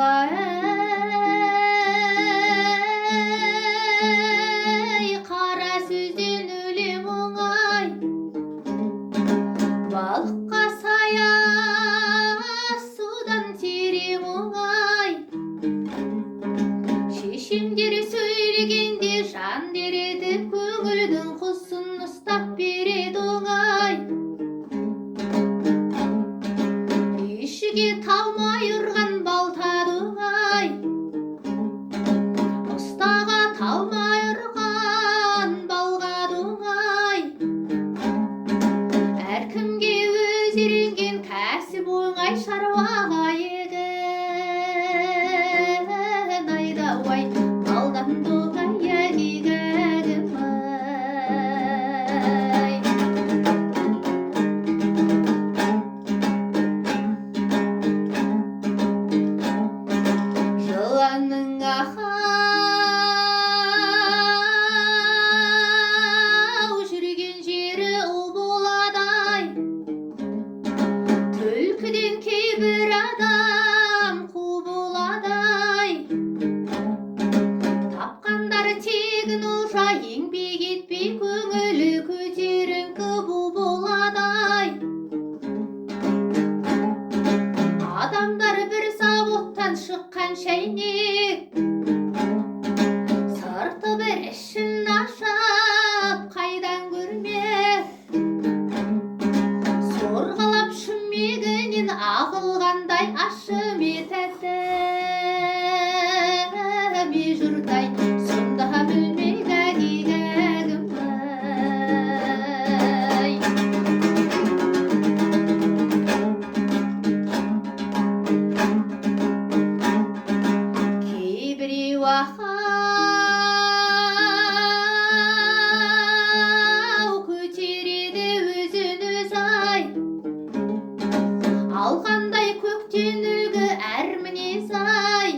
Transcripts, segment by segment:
оңай, қара сөзден өлең оңай. Балыққа сая, судан терең оңай. Шешемдер сөйлегенде жан дереді, көңілдің құсын ұстап береді оңай. Үйшіге талмай ұрған балтады оңай. Ұстаға талмай ұрған балғады оңай. Әркімге өз үйренген кәсіп оңай, шаруаға егін айдауай. Малдан оңай егігім ай. Жыланның ақау жүрген жері ұл боладай. Түлкіден кейбір адам қу боладай. Тапқандар тегін олжа, еңбек етпей көңілі көтеріңкі бұл боладай. Адамдар бір заводтан шыққан шәйнек, сырты бір ішін ашып қайдан көрмек. Сорғалап шүмегінен ағылғандай ашыме тәттіме жұрдай. Сонда білмек әгигәгім ай. Кейбіреу ақау көтереді өзін өз ай. Алғандай көктен үлгі әр мінез ай.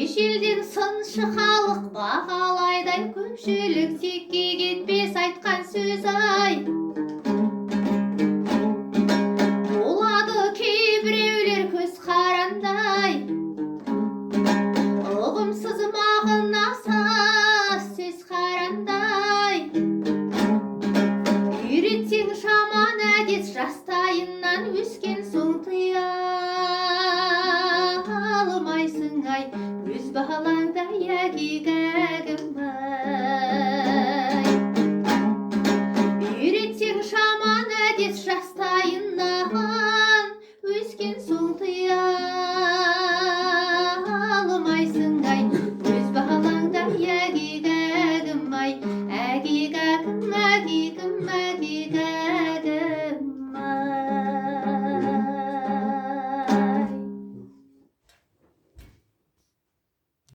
Ежелден сыншы халық бағалайдай, көпшілік текке кетпес айтқан сөз ай. Болады кейбіреулер көз қарандай, ұғымсыз мағынасыз сөз қарандай. Үйретсең жаман әдет жастайынан, өскен соң тыя алмайсың ай. Өз балаңдай әкеге